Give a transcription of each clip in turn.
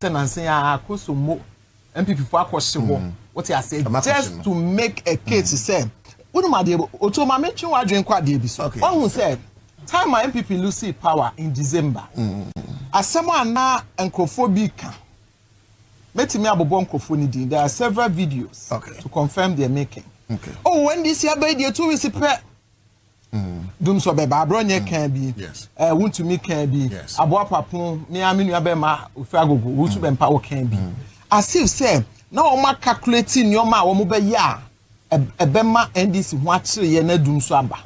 and say Akosombo NPP for Akosombo. What I say just to make a case say Unumade Otoma mention what drink kwa dey so. One who said time my NPP lose power in December. As someone na encrophobic metimi abobon kofoni din. There are several videos to confirm their making. Oh, when this year by the 2 weeks pre dum so be Abronye can be Wontumi can be Aboa Papon me aminu abema ofiagogo wutu be mpa wo can be as if say na o ma calculating your ma wo mo be ya ebema NDC ho akire ye na dum so aba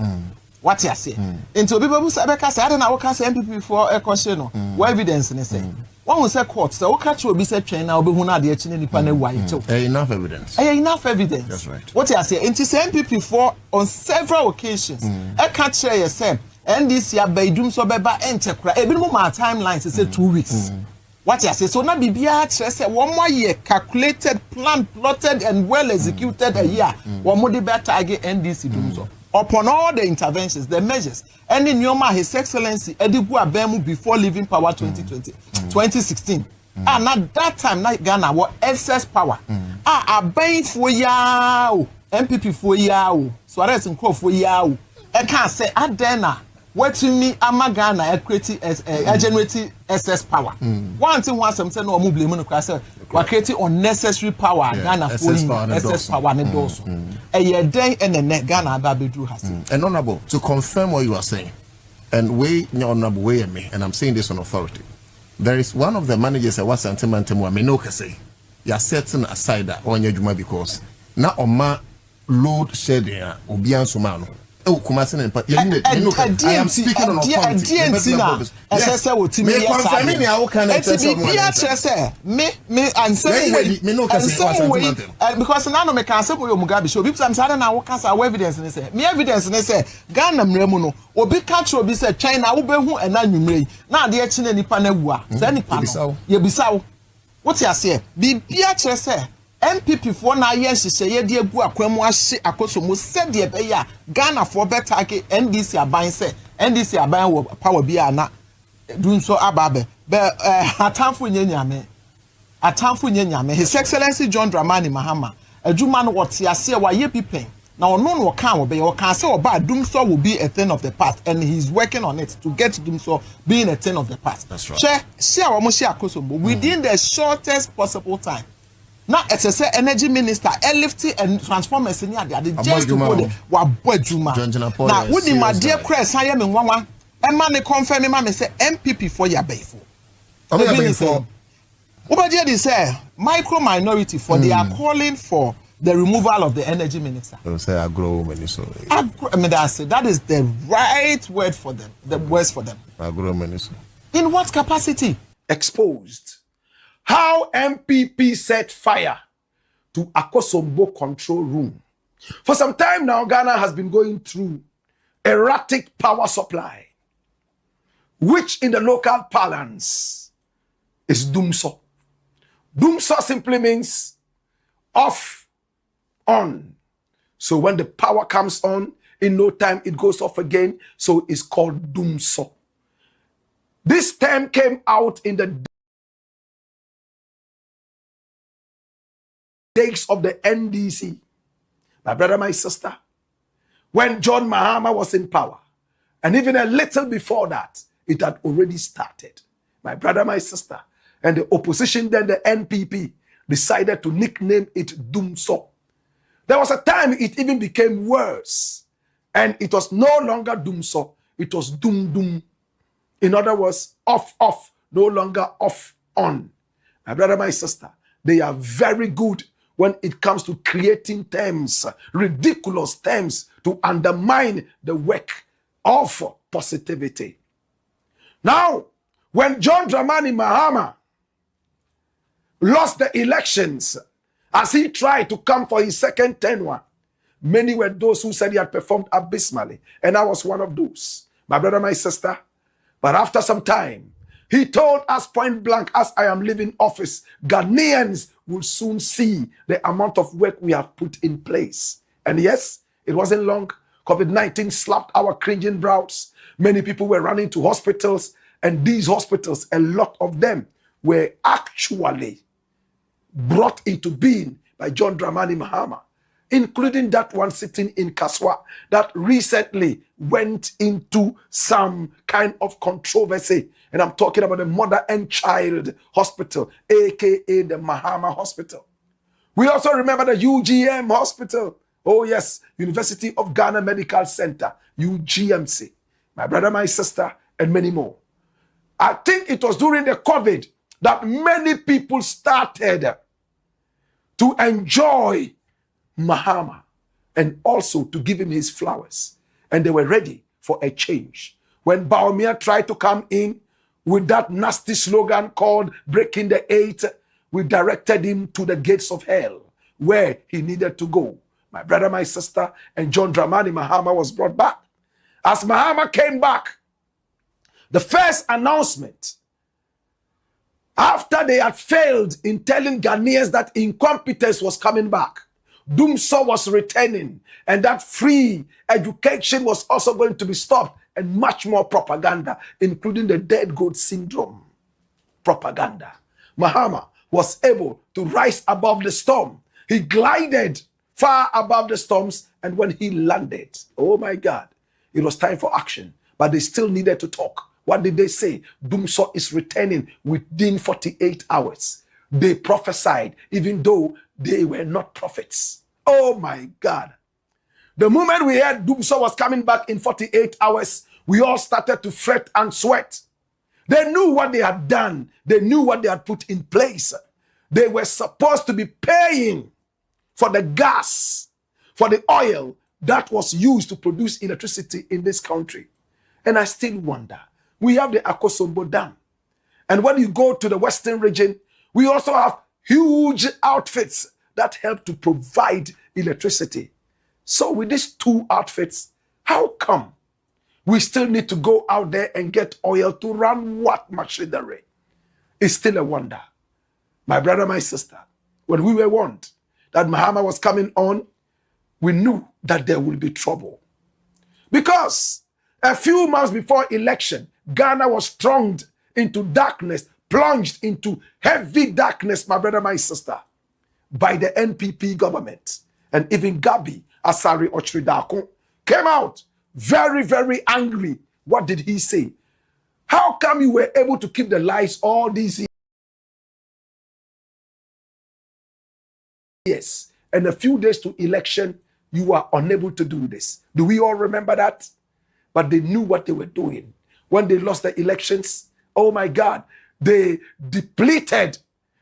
what you say into obi babu say be ka say ade na wo ka say NPP for ekose no what evidence ne say one will say court so wo catch obi say twen na obi hu na de achi ne nipa na wa yeto enough evidence enough evidence that's right what you say into say NPP for on several occasions e catch you say NDC abadum so beba enchekura ebi no ma timeline say 2 weeks what you say so na bibia kire say one more year calculated planned plotted and well executed a year one more the better target NDC dum so upon all the interventions, the measures, any Nyoma, His Excellency, Edibu Abemu before leaving power 2016. And at that time, Ghana was excess power. Abaying for yao, NPP for yao, Suarez and Crow for yao. I can't say, Adena, what to me, Amagana, generating excess power. One thing was some no move blame we're creating unnecessary power. Ghana for excess power and also. A year day and the net Ghana Babidu has. And honorable, to confirm what you are saying, and way honorable way me, and I'm saying this on authority. There is one of the managers at Asante Bediatuo, me no say, you're setting aside that on your juma because now on my load shedding Obian Sumano. Oh, Kumasin and Pat. I am speaking on authority. Me and say because now me can say Mugabe show because I'm saying now what can evidence and say me evidence and say Ghana mremu no obi catch obi say China wo be hu ena nwumre na de achi na nipa na wu a say nipa no ye bisawo what you say bibia kire say NPP for na ye hyehyɛ ye de agu akwam ahye Akosombo said de be ya Ghana for better NDC aban say NDC aban wo power bia na dun so ababe be atamfo nyanyame His Excellency John Dramani Mahama adwuma no wote ase wa ye pipen na ono no kan wo be o kan say oba dum so will be a thing of the past and he's working on it to get dum so being a thing of the past. That's right. Share wa mo share Akosombo within the shortest possible time. Now, it's a energy minister, lifting and transformers in the just to go there. Now, would my dear Chris, I am in one, and man, confirm me, mamma say NPP for your bayful. Over there, they say micro minority for they are calling for the removal of the energy minister. They say agro minister. That is the right word for them, the words for them. Agro minister. In what capacity? Exposed. How NPP set fire to Akosombo control room. For some time now, Ghana has been going through erratic power supply, which in the local parlance is dumso. Dumso simply means off, on. So when the power comes on, in no time it goes off again. So it's called dumso. This term came out in the days of the NDC, my brother, my sister, when John Mahama was in power, and even a little before that, it had already started. My brother, my sister, and the opposition, then the NPP, decided to nickname it Dumso. There was a time it even became worse, and it was no longer Dumso, it was Dum Dum. In other words, off, off, no longer off, on. My brother, my sister, they are very good when it comes to creating terms, ridiculous terms, to undermine the work of positivity. Now, when John Dramani Mahama lost the elections, as he tried to come for his second tenure, many were those who said he had performed abysmally, and I was one of those. My brother, my sister. But after some time, he told us point blank, as I am leaving office, Ghanaians will soon see the amount of work we have put in place. And yes, it wasn't long. COVID-19 slapped our cringing brows. Many people were running to hospitals, and these hospitals, a lot of them were actually brought into being by John Dramani Mahama, including that one sitting in Kaswa that recently went into some kind of controversy. And I'm talking about the Mother and Child Hospital, aka the Mahama Hospital. We also remember the UGM Hospital. Oh yes, University of Ghana Medical Center, UGMC. My brother, my sister, and many more. I think it was during the COVID that many people started to enjoy Mahama and also to give him his flowers. And they were ready for a change. When Bawumia tried to come in with that nasty slogan called Breaking the Eight, we directed him to the gates of hell where he needed to go. My brother, my sister, and John Dramani Mahama was brought back. As Mahama came back, the first announcement, after they had failed in telling Ghanaians that incompetence was coming back, Dumso was returning, and that free education was also going to be stopped, and much more propaganda, including the dead goat syndrome propaganda. Mahama was able to rise above the storm. He glided far above the storms, and when he landed, oh my God, it was time for action, but they still needed to talk. What did they say? Dumso is returning within 48 hours. They prophesied, even though they were not prophets. Oh my God. The moment we heard Dumso was coming back in 48 hours, we all started to fret and sweat. They knew what they had done. They knew what they had put in place. They were supposed to be paying for the gas, for the oil that was used to produce electricity in this country. And I still wonder, we have the Akosombo Dam. And when you go to the western region, we also have huge outfits that help to provide electricity. So with these two outfits, how come we still need to go out there and get oil to run what machinery? It's still a wonder. My brother, my sister, when we were warned that Mahama was coming on, we knew that there would be trouble. Because a few months before election, Ghana was thrown into darkness, plunged into heavy darkness, my brother, my sister, by the NPP government. And even Gabby, asare, otchere, darko, came out very, very angry. What did he say? How come you were able to keep the lights all these years, and a few days to election, you are unable to do this? Do we all remember that? But they knew what they were doing. When they lost the elections, oh my God, they depleted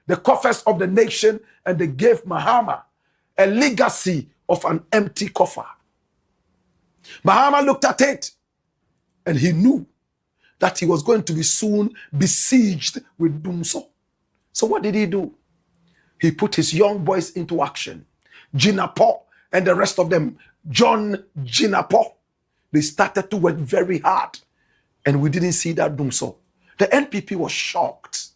the coffers of the nation, and they gave Mahama a legacy of an empty coffer. Mahama looked at it, and he knew that he was going to be soon besieged with Dumso. So what did he do? He put his young boys into action. Jinapo and the rest of them, John Jinapo, they started to work very hard, and we didn't see that Dumso. The NPP was shocked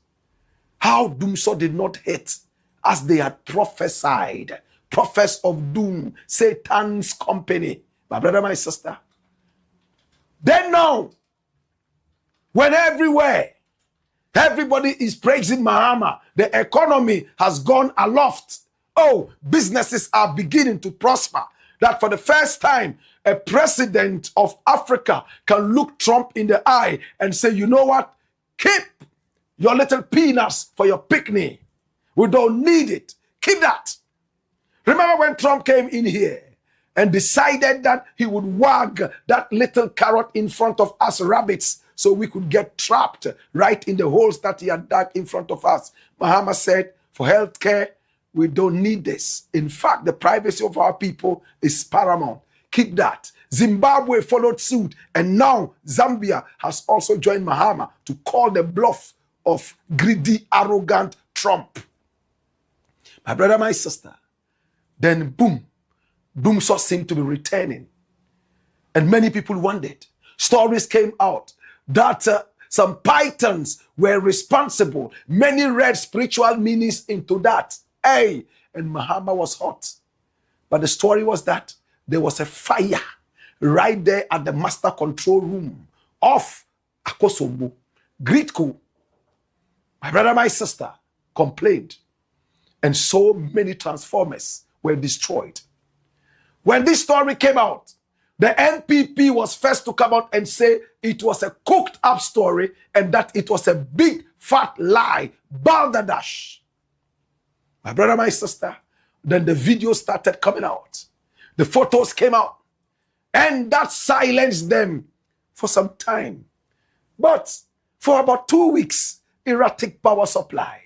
how Dumso did not hit as they had prophesied. Prophets of doom, Satan's company. My brother, my sister. Then now, when everywhere, everybody is praising Mahama, the economy has gone aloft. Oh, businesses are beginning to prosper. That for the first time, a president of Africa can look Trump in the eye and say, you know what? Keep your little peanuts for your picnic. We don't need it. Keep that. Remember when Trump came in here and decided that he would wag that little carrot in front of us rabbits so we could get trapped right in the holes that he had dug in front of us? Mahama said, for healthcare, we don't need this. In fact, the privacy of our people is paramount. Keep that. Zimbabwe followed suit, and now Zambia has also joined Mahama to call the bluff of greedy, arrogant Trump. My brother, my sister, then boom, Dumso seemed to be returning. And many people wondered. Stories came out that some pythons were responsible. Many read spiritual meanings into that. Hey, and Mahama was hot. But the story was that there was a fire right there at the master control room of Akosombo. Gritco My brother, my sister complained, and so many transformers were destroyed. When this story came out, the NPP was first to come out and say it was a cooked up story and that it was a big fat lie, balderdash. My brother, my sister, then the video started coming out. The photos came out, and that silenced them for some time. But for about 2 weeks, erratic power supply.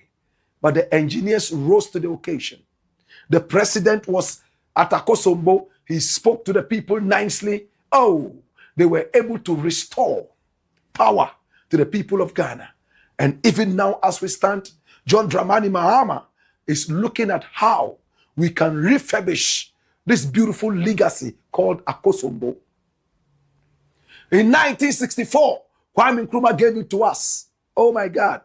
But the engineers rose to the occasion. The president was at Akosombo. He spoke to the people nicely. Oh, they were able to restore power to the people of Ghana. And even now, as we stand, John Dramani Mahama is looking at how we can refurbish this beautiful legacy called Akosombo. In 1964, Kwame Nkrumah gave it to us. Oh my God.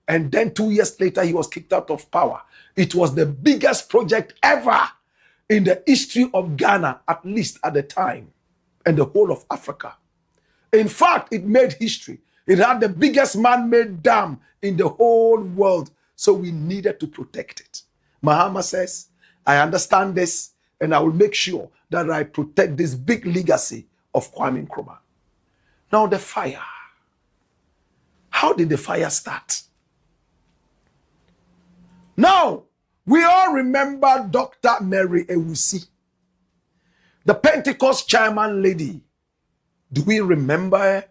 And then 2 years later, he was kicked out of power. It was the biggest project ever in the history of Ghana, at least at the time, and the whole of Africa. In fact, it made history. It had the biggest man-made dam in the whole world, so we needed to protect it. Mahama says, I understand this, and I will make sure that I protect this big legacy of Kwame Nkrumah. Now the fire. How did the fire start? Now, we all remember Dr. Mary Ewusi, the Pentecost chairman lady. Do we remember her?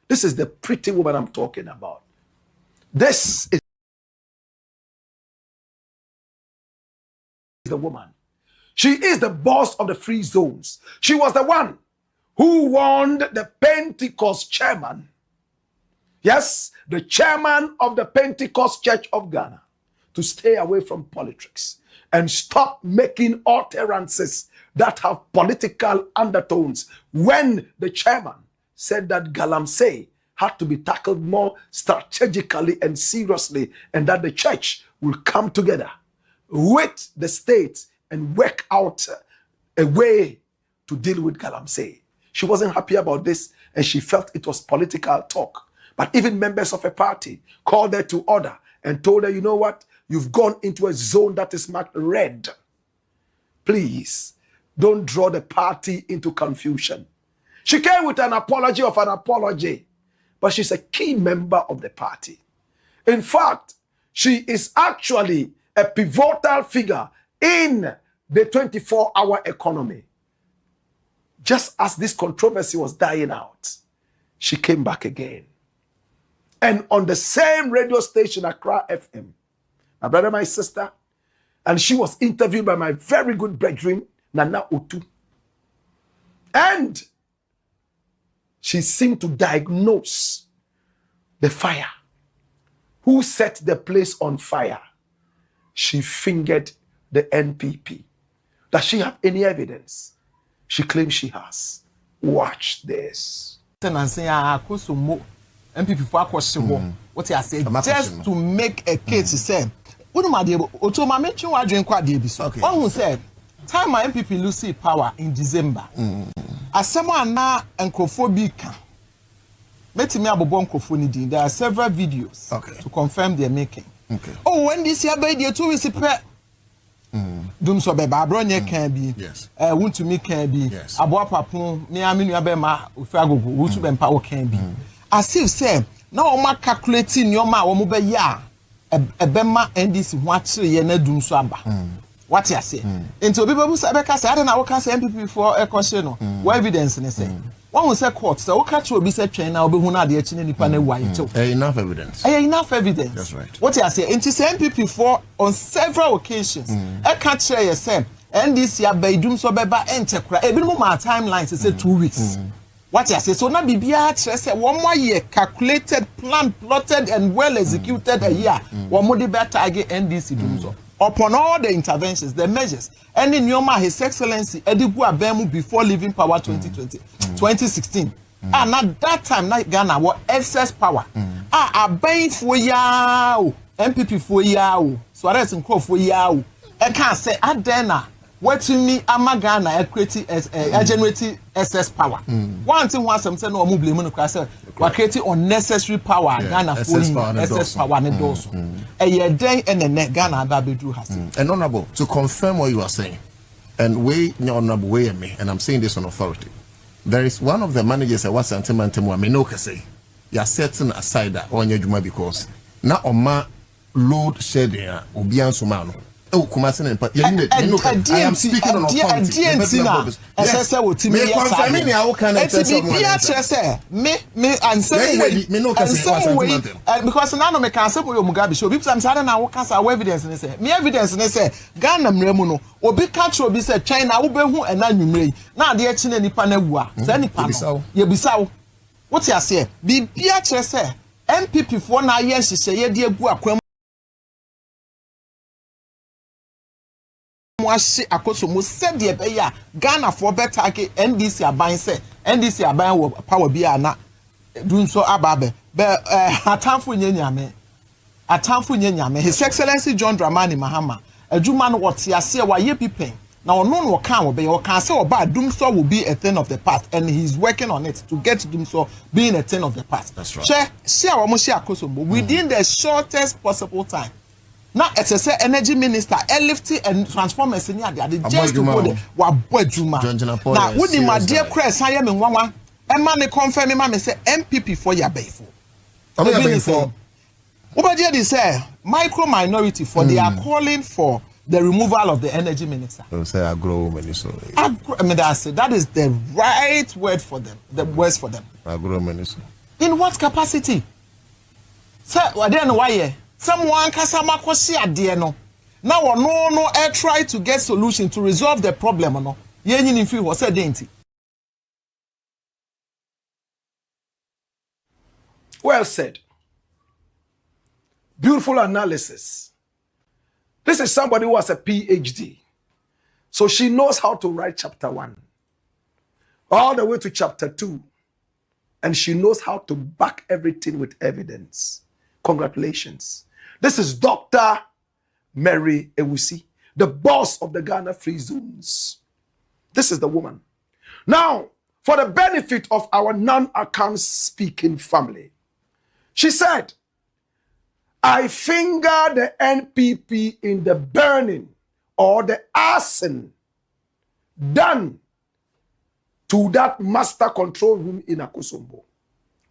This is the pretty woman I'm talking about. This is the woman. She is the boss of the free zones. She was the one who warned the Pentecost chairman, yes, the chairman of the Pentecost Church of Ghana, to stay away from politics and stop making utterances that have political undertones. When the chairman said that galamsey had to be tackled more strategically and seriously, and that the church will come together with the state and work out a way to deal with galamsey. She wasn't happy about this, and she felt it was political talk. But even members of a party called her to order and told her, you know what? You've gone into a zone that is marked red. Please, don't draw the party into confusion. She came with an apology of an apology, but she's a key member of the party. In fact, she is actually a pivotal figure in the 24-hour economy. Just as this controversy was dying out, she came back again. And on the same radio station, Accra FM, my brother, my sister, and she was interviewed by my very good brethren, Nana Otu. And she seemed to diagnose the fire. Who set the place on fire? She fingered the NPP. Does she have any evidence? She claims she has. Watch this. NPP what I say, just to make a case, he said, one who said, time my NPP lose power in December. As someone now and Kofobi met me abobon Kofonidi. There are several videos to confirm their making. Oh, when this year Bediatuo is a Dum so beba Abronye can be. Wontumi can be. Aboapapon me aminu abema ofagogo wutu be mpa can be. As if say na o ma calculating your ma wo mo be ya ebema NDC ho akire ye na dum so aba. What you say? Into people who say because I don't know what can say NPP for a question no. What evidence ne say? One will say court so catch will be say train now be hu na de achi nipa na why too. Enough evidence. Enough evidence. That's right. What you say? Into say NPP for on several occasions. I catch you say NDC abedum so beba enchekura. E bi no ma timelines say 2 weeks. What you say? So na bibia kire say 1 more year calculated, planned, plotted and well executed a year. One more the target NDC dum so. Upon all the interventions, the measures, and in Yoma, His Excellency Edigu Abemu before leaving power 2016. And at that time, Ghana was excess power. Abaying for yao, MPP for yao, Suarez and Crow for yao. I can't say Adena, Wontumi amagana create generating excess power. One thing was some say no mo blame no kwase we create unnecessary power Ghana for excess power ne do so. E den ene Ghana ba bedru has. And honorable, to confirm what you are saying, and we honorable way me, and I'm saying this on authority. There is one of the managers at Asante Bediatuo me no kase. You are setting aside that on your juma because na oma load shedding obi ansoma no. Oh, Kumasi and I am speaking on authority. Me and some way because now me can say we Mugabe show because I'm saying now can say evidence ne say me evidence ne say Ghana mremu no obi catch obi say China wo be hu ena nwumre na ade echi na nipa na wu a say nipa no ye bisawo what you say bibia kire say NPP for na ye nhihye ye de agu akwa Mwashi Akosombo said the beya Ghana for better NDC aban say NDC aban wo power bi ana dun so ababe be atamfo nyanyame His Excellency John Dramani Mahama adwuma no wote ase wa ye pipen na ono no kan wo be o kan say oba dum so will be a thing of the past and he's working on it to get dum so being a thing of the past. That's right. Share wa mo share Akosombo within the shortest possible time. Now, it's a energy minister, lifting and transformers in the just to go there. Now, with my dear Chris, I am in one. And man, confirm me, say MPP for your bayful. What they say, micro minority for they are calling for the removal of the energy minister. Say agro minister. That is the right word for them. The words for them. Agro minister. In what capacity? Sir, what then why? Someone kasama kwasi ade no now no try to get solution to resolve the problem no yenyi ni fi ho say denti. Well said. Beautiful analysis. This is somebody who has a PhD, so she knows how to write chapter 1 all the way to chapter 2, and she knows how to back everything with evidence. Congratulations. This is Dr. Mary Ewusi, the boss of the Ghana Free Zones. This is the woman. Now, for the benefit of our non-account speaking family, she said, I finger the NPP in the burning or the arson done to that master control room in Akosombo.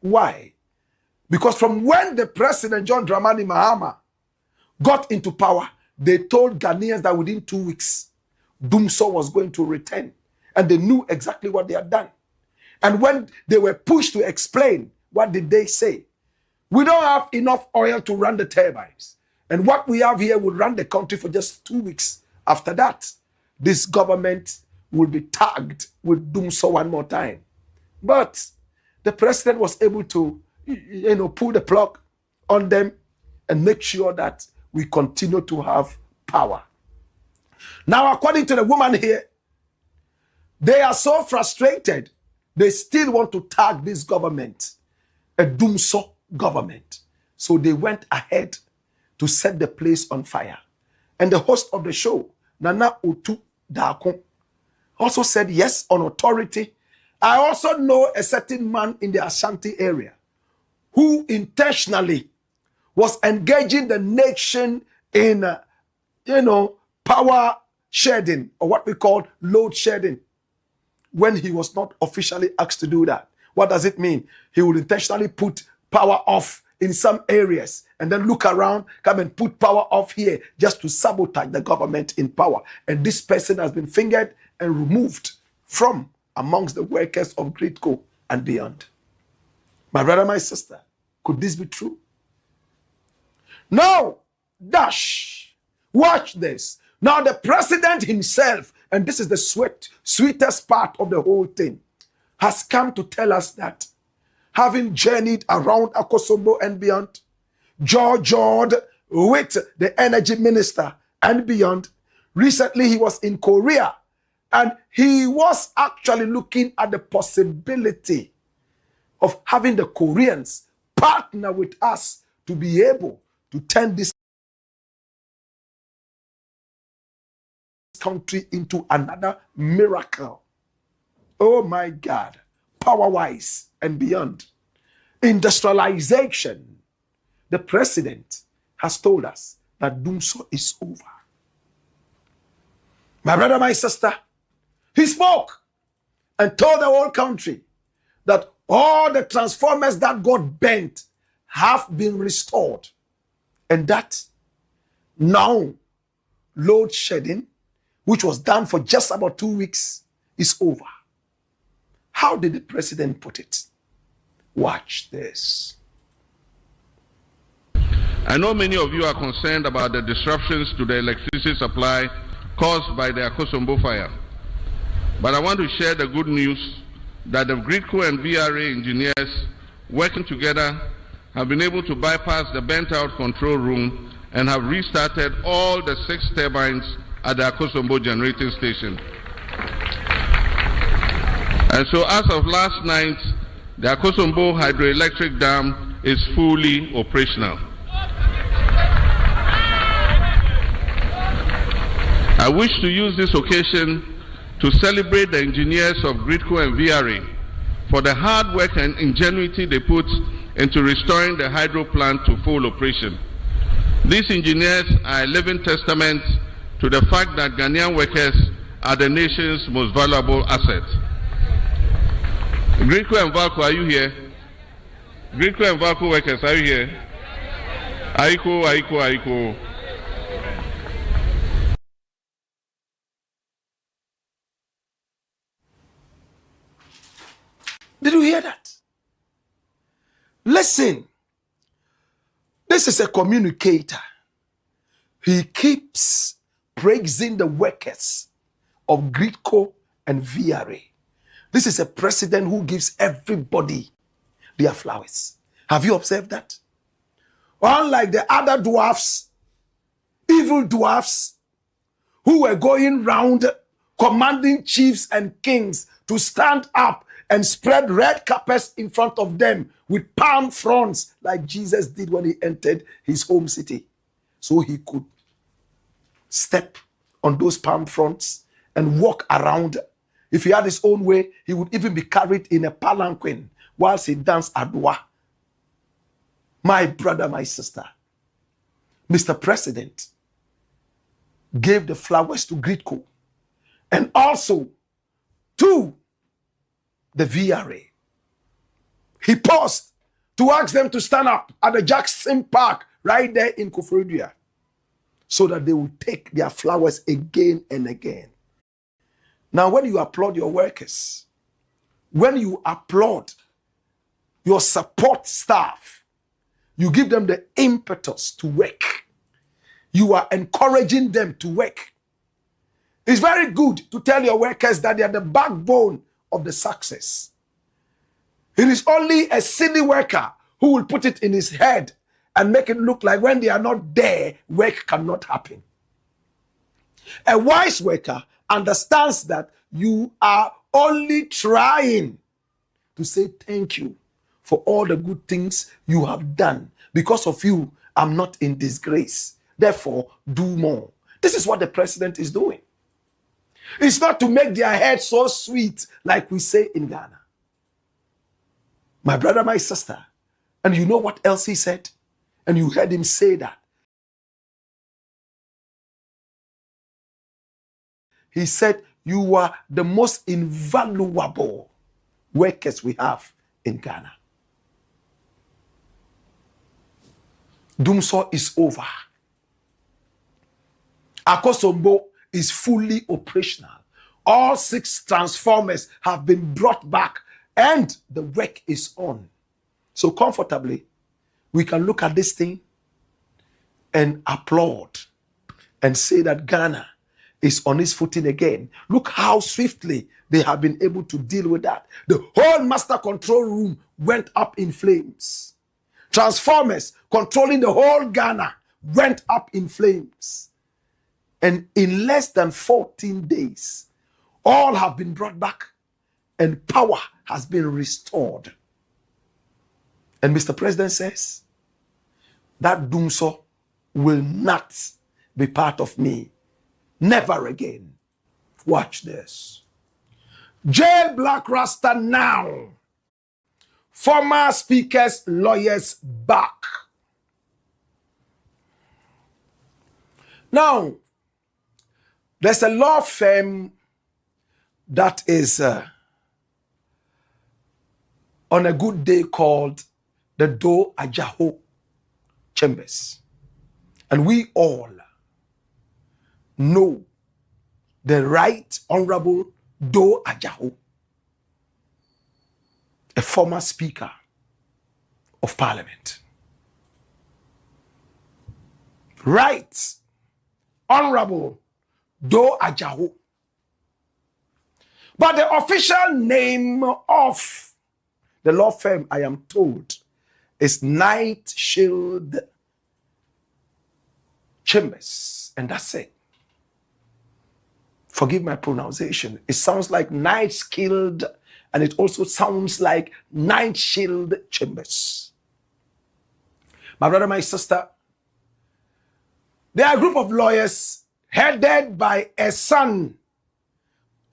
Why? Because from when the president, John Dramani Mahama, got into power, they told Ghanaians that within 2 weeks, Dumso was going to return. And they knew exactly what they had done. And when they were pushed to explain, what did they say? We don't have enough oil to run the turbines. And what we have here will run the country for just 2 weeks. After that, this government will be tagged with Dumso one more time. But the president was able to pull the plug on them and make sure that we continue to have power. Now, according to the woman here, they are so frustrated, they still want to tag this government a Dumso government. So they went ahead to set the place on fire. And the host of the show, Nana Otu Darko, also said, yes, on authority. I also know a certain man in the Ashanti area who intentionally was engaging the nation in, power shedding, or what we call load shedding, when he was not officially asked to do that. What does it mean? He will intentionally put power off in some areas and then look around, come and put power off here just to sabotage the government in power. And this person has been fingered and removed from amongst the workers of Gridco and beyond. My brother, my sister, could this be true? No, dash. Watch this. Now the president himself, and this is the sweetest part of the whole thing, has come to tell us that having journeyed around Akosombo and beyond, George with the energy minister and beyond, recently he was in Korea and he was actually looking at the possibility of having the Koreans partner with us to be able to turn this country into another miracle. Oh my God, power-wise and beyond. Industrialization. The president has told us that doom so is over. My brother, my sister, he spoke and told the whole country that all the transformers that got bent have been restored. And that now load shedding, which was done for just about 2 weeks, is over. How did the president put it? Watch this. I know many of you are concerned about the disruptions to the electricity supply caused by the Akosombo fire. But I want to share the good news that the GRIDCO and VRA engineers working together have been able to bypass the bent-out control room and have restarted all the 6 turbines at the Akosombo generating station. And so as of last night, the Akosombo hydroelectric dam is fully operational. I wish to use this occasion to celebrate the engineers of GRIDCO and VRA for the hard work and ingenuity they put into restoring the hydro plant to full operation. These engineers are a living testament to the fact that Ghanaian workers are the nation's most valuable asset. GRIDCO and VALCO, are you here? GRIDCO and VALCO workers, are you here? Aiko. Did you hear that? Listen, this is a communicator. He keeps praising the workers of GRIDCO and VRA. This is a president who gives everybody their flowers. Have you observed that? Unlike the other dwarfs, evil dwarfs, who were going round commanding chiefs and kings to stand up and spread red carpets in front of them with palm fronds like Jesus did when he entered his home city. So he could step on those palm fronds and walk around. If he had his own way, he would even be carried in a palanquin whilst he danced adwa. My brother, my sister, Mr. President gave the flowers to GRIDCO and also to the VRA. He paused to ask them to stand up at the Jackson Park right there in Koforidua so that they will take their flowers again and again. Now, when you applaud your workers, when you applaud your support staff, you give them the impetus to work. You are encouraging them to work. It's very good to tell your workers that they are the backbone of the success. It is only a silly worker who will put it in his head and make it look like when they are not there, work cannot happen. A wise worker understands that you are only trying to say thank you for all the good things you have done. Because of you, I'm not in disgrace. Therefore, do more. This is what the president is doing. It's not to make their head so sweet like we say in Ghana. My brother, my sister, and you know what else he said? And you heard him say that. He said, you are the most invaluable workers we have in Ghana. Doomso is over. Akosombo is fully operational. All 6 transformers have been brought back and the work is on. So comfortably, we can look at this thing and applaud and say that Ghana is on its footing again. Look how swiftly they have been able to deal with that. The whole master control room went up in flames. Transformers controlling the whole Ghana went up in flames. And in less than 14 days, all have been brought back and power has been restored. And Mr. President says that Doomso will not be part of me Never again. Watch this. Jail Black Rasta now. Former speakers, lawyers back. Now, there's a law firm that is on a good day called the Do Ajaho Chambers. And we all know the Right Honorable Do Ajaho, a former Speaker of Parliament. Right Honorable Do Ajaho. But the official name of the law firm, I am told, is Night Shield Chambers. And that's it. Forgive my pronunciation. It sounds like Night Shield, and it also sounds like Night Shield Chambers. My brother, my sister, they are a group of lawyers headed by a son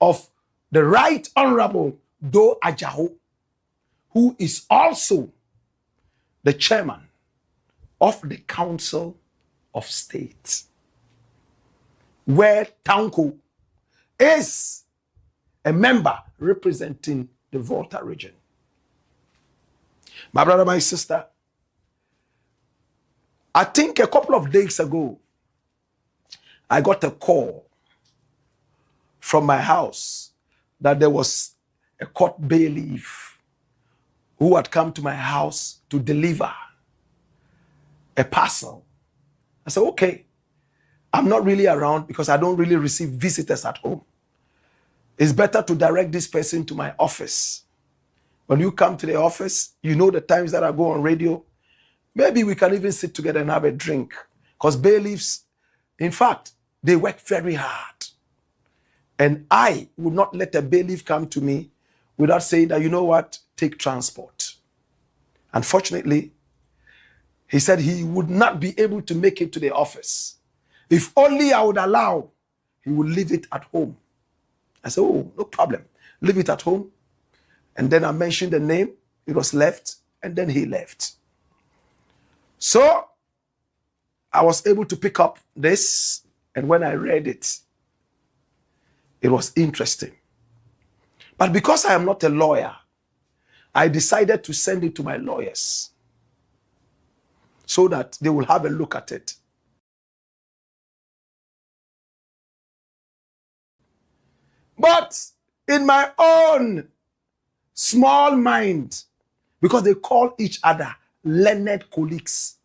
of the Right Honorable Do Ajaho, who is also the chairman of the Council of State, where Tanko is a member representing the Volta region. My brother, my sister, I think a couple of days ago, I got a call from my house that there was a court bailiff who had come to my house to deliver a parcel. I said, okay, I'm not really around because I don't really receive visitors at home. It's better to direct this person to my office. When you come to the office, you know the times that I go on radio. Maybe we can even sit together and have a drink. Because bailiffs, in fact, they work very hard. And I would not let a bailiff come to me without saying that, you know what, take transport. Unfortunately, he said he would not be able to make it to the office. If only I would allow, he would leave it at home. I said, oh, no problem. Leave it at home. And then I mentioned the name. It was left. And then he left. So I was able to pick up this. And when I read it, it was interesting. But because I am not a lawyer, I decided to send it to my lawyers so that they will have a look at it. But in my own small mind, because they call each other learned colleagues,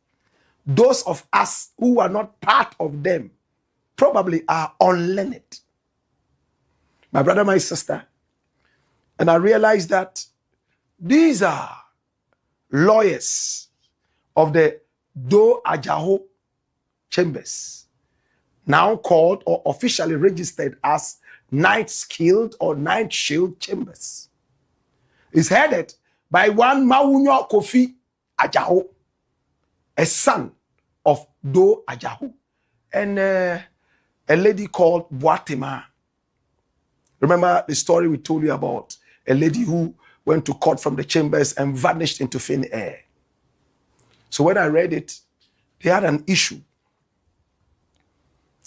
those of us who are not part of them probably are unlearned. My brother, my sister, and I realized that these are lawyers of the Do Ajaho Chambers, now called or officially registered as Night Skilled or Night Shield Chambers. It's headed by one Mahamadu Kofi Ajaho, a son of Do Ajaho, and a lady called Boakye. Remember the story we told you about a lady who went to court from the chambers and vanished into thin air. So when I read it, they had an issue.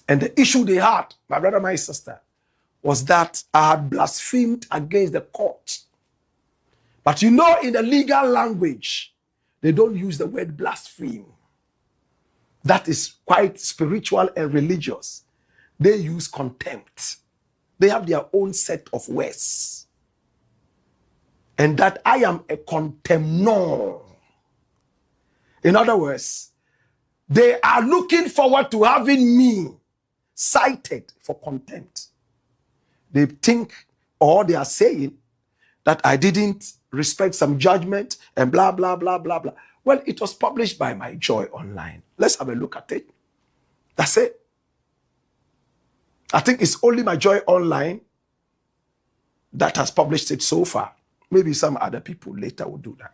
And the issue they had, my brother, my sister, was that I had blasphemed against the court. But you know, in the legal language, they don't use the word blaspheme. That is quite spiritual and religious. They use contempt. They have their own set of words. And that I am a contemnor. In other words, they are looking forward to having me cited for contempt. They think, or they are saying, that I didn't respect some judgment and blah, blah, blah, blah, blah. Well, it was published by My Joy Online. Let's have a look at it. That's it. I think it's only My Joy Online that has published it so far. Maybe some other people later will do that.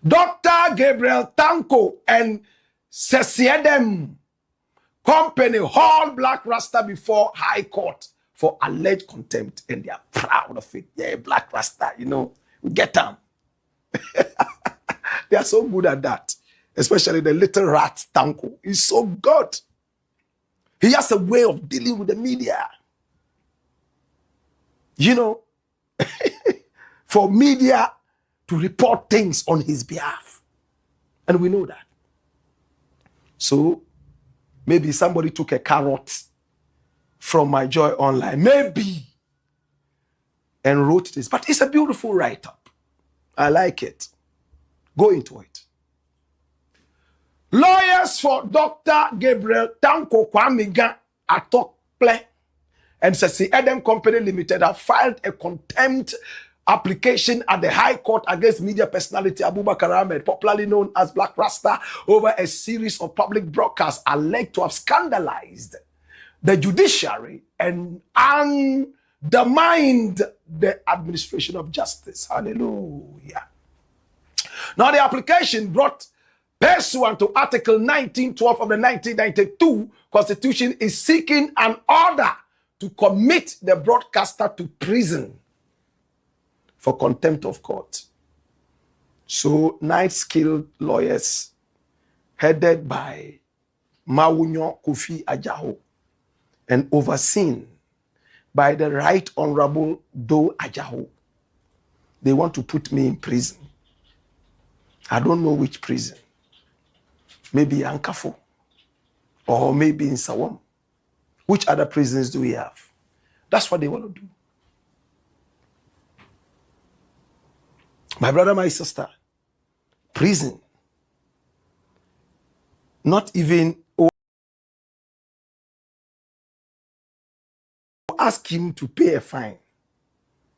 Dr. Gabriel Tanko and Sesiedem company hauled Black Rasta before High Court for alleged contempt, and they are proud of it. Yeah, Black Rasta, you know, we get them. They are so good at that, especially the little rat Tanko. He's so good. He has a way of dealing with the media. You know, for media to report things on his behalf. And we know that. So, maybe somebody took a carrot from My Joy Online. Maybe. And wrote this. But it's a beautiful write-up. I like it. Go into it. Lawyers for Dr. Gabriel Tanko Kwamiga Ato Forson and Sesi Eden Company Limited have filed a contempt application at the High Court against media personality Abubakar Ahmed, popularly known as Black Rasta, over a series of public broadcasts alleged to have scandalized the judiciary and undermined the administration of justice. Hallelujah. Now, the application brought pursuant to Article 1912 of the 1992 Constitution is seeking an order to commit the broadcaster to prison for contempt of court. So, night-skilled lawyers headed by Mawunyo Kofi Ajaho and overseen by the Right Honorable Do Ajaho, they want to put me in prison. I don't know which prison. Maybe Ankafo or maybe in Sawam. Which other prisons do we have? That's what they want to do. My brother, my sister, prison. Not even ask him to pay a fine.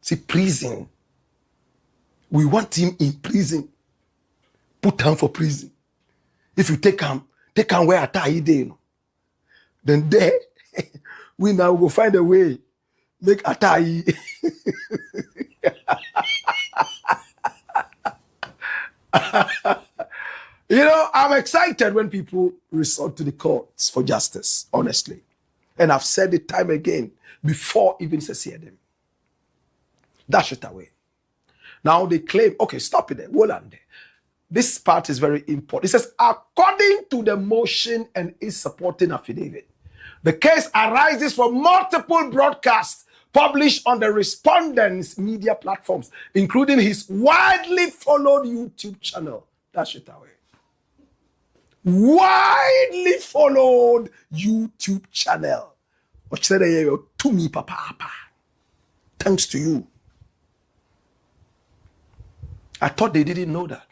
See, prison. We want him in prison. Put him for prison. If you take him where Atai dey, then there, we now will find a way make Atai. You know, I'm excited when people resort to the courts for justice, honestly. And I've said it time again before even them. Dash it away. Now they claim, okay, stop it there. Hold on there. This part is very important. It says, according to the motion and its supporting affidavit, the case arises from multiple broadcasts published on the respondent's media platforms, including his widely followed YouTube channel. Dash it away. Widely followed YouTube channel. To me, Papa. Thanks to you. I thought they didn't know that.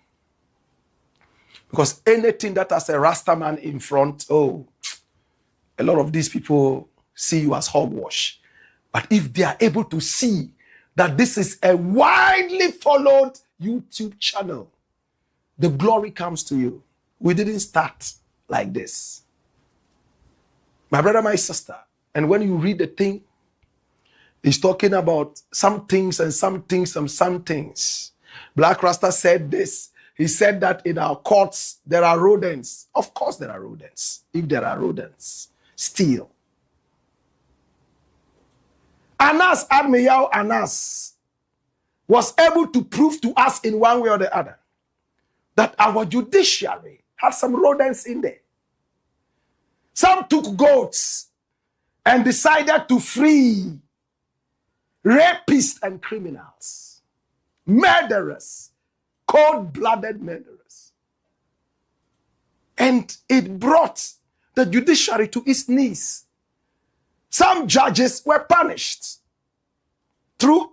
Because anything that has a Rasta man in front, oh, a lot of these people see you as hogwash. But if they are able to see that this is a widely followed YouTube channel, the glory comes to you. We didn't start like this. My brother, my sister, and when you read the thing, it's talking about some things and some things and some things. Black Rasta said this. He said that in our courts, there are rodents. Of course there are rodents. If there are rodents, still. Anas, Aremeyaw Anas, was able to prove to us in one way or the other that our judiciary had some rodents in there. Some took goats and decided to free rapists and criminals, murderers, cold-blooded murderers. And it brought the judiciary to its knees. Some judges were punished. True?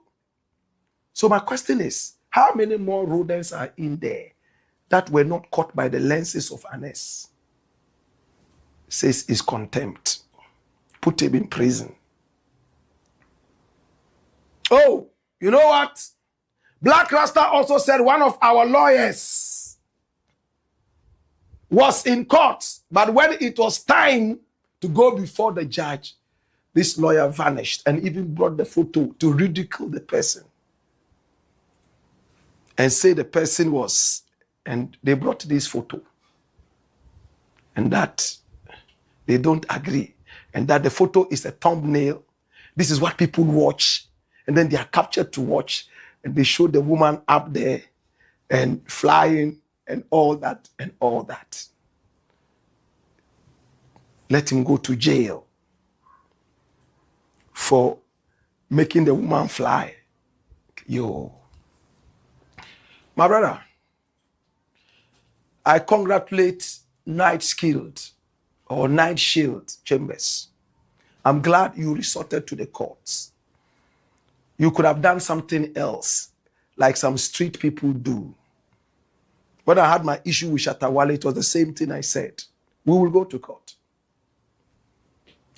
So my question is, how many more rodents are in there that were not caught by the lenses of Anas? It says it's contempt. Put him in prison. Oh, you know what? Black Rasta also said one of our lawyers was in court, but when it was time to go before the judge, this lawyer vanished and even brought the photo to ridicule the person and say the person was, and they brought this photo and that They don't agree. And that the photo is a thumbnail. This is what people watch. And then they are captured to watch. And they show the woman up there and flying and all that and all that. Let him go to jail for making the woman fly. Yo. My brother, I congratulate Night Skilled or Night Shield Chambers. I'm glad you resorted to the courts. You could have done something else, like some street people do. When I had my issue with Shatawale, it was the same thing I said. We will go to court.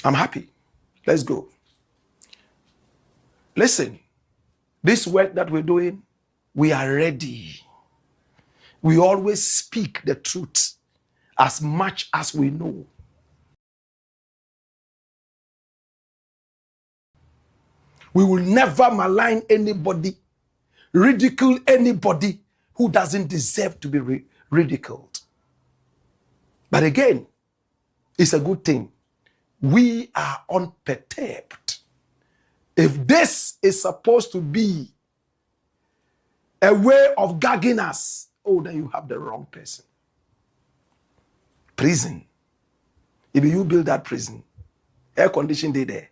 I'm happy. Let's go. Listen, this work that we're doing, we are ready. We always speak the truth as much as we know. We will never malign anybody, ridicule anybody who doesn't deserve to be ridiculed. But again, it's a good thing. We are unperturbed. If this is supposed to be a way of gagging us, oh, then you have the wrong person. Prison. If you build that prison, air condition day there.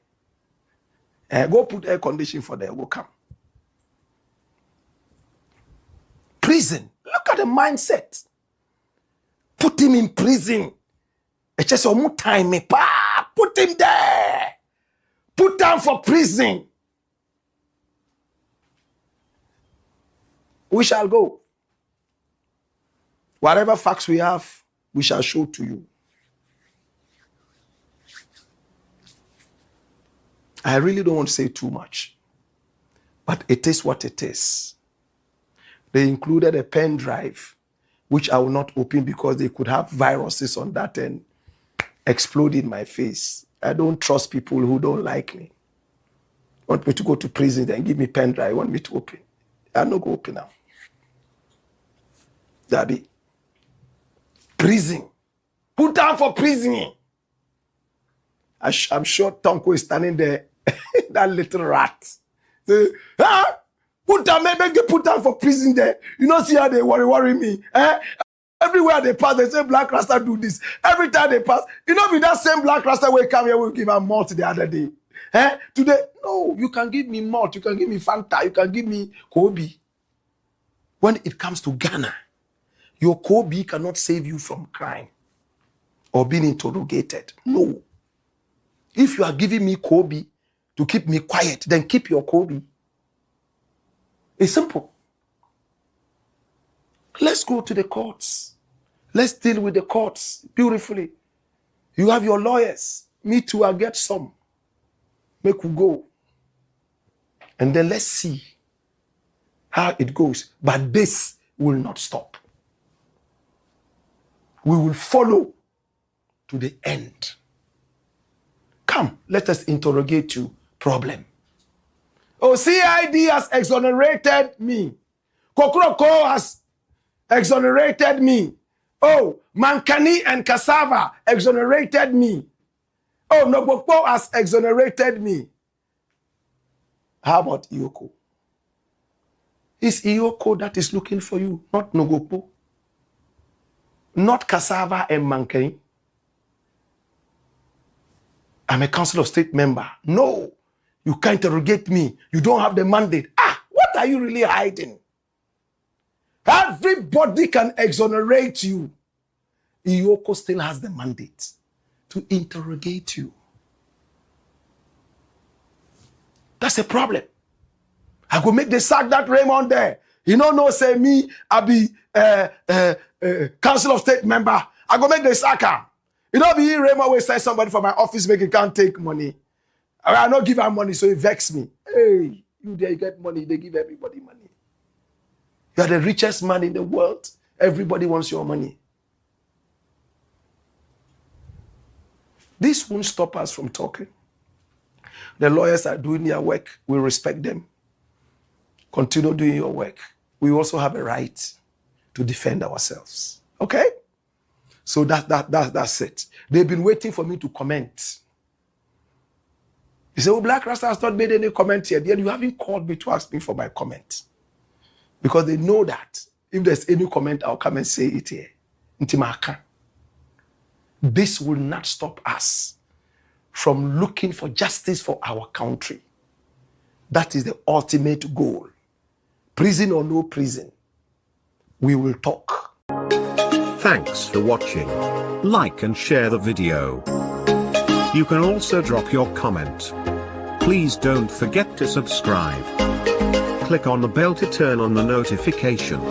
Go put air condition for there, will come. Prison. Look at the mindset. Put him in prison. It's just more time. Put him there. Put down for prison. We shall go. Whatever facts we have, we shall show to you. I really don't want to say too much, but it is what it is. They included a pen drive, which I will not open because they could have viruses on that and explode in my face. I don't trust people who don't like me. Want me to go to prison and give me pen drive, want me to open. I'm not going to open now. Gabby. Prison. Put down for prison. I'm sure Tonko is standing there, that little rat. Say, put down, maybe get put down for prison there. You know, see how they worry me. Everywhere they pass, they say Black Rasta do this. Every time they pass, you know, with that same Black Rasta will come here, will give her malt the other day. Today, no, you can give me malt, you can give me Fanta, you can give me Kobe. When it comes to Ghana, your Kobe cannot save you from crime or being interrogated. No. If you are giving me Kobe to keep me quiet, then keep your Kobe. It's simple. Let's go to the courts. Let's deal with the courts beautifully. You have your lawyers. Me too, I'll get some. Make we go. And then let's see how it goes. But this will not stop. We will follow to the end. Come, let us interrogate you. Problem. Oh, CID has exonerated me. Kokroko has exonerated me. Oh, Mankani and Cassava exonerated me. Oh, Nogokpo has exonerated me. How about Iyoko? It's Iyoko that is looking for you, not Nogokpo. Not Cassava and Mankani. I'm a Council of State member. No, you can't interrogate me. You don't have the mandate. What are you really hiding? Everybody can exonerate you. Iyoko still has the mandate to interrogate you. That's a problem. I go make the sack that Raymond there. You know, no say me, I be Council of State member. I go make the sacker. You know, be Raymond will say somebody from my office make it can't take money. I not give her money, so it vex me. Hey, you there, you get money, they give everybody money. You are the richest man in the world. Everybody wants your money. This won't stop us from talking. The lawyers are doing their work. We respect them. Continue doing your work. We also have a right to defend ourselves. Okay? So that's it. They've been waiting for me to comment. You say, oh, Black Rasta has not made any comment yet. Then you haven't called me to ask me for my comment. Because they know that if there's any comment, I'll come and say it here. Ntimaka. This will not stop us from looking for justice for our country. That is the ultimate goal. Prison or no prison, we will talk. Thanks for watching. Like and share the video. You can also drop your comment. Please don't forget to subscribe. Click on the bell to turn on the notification.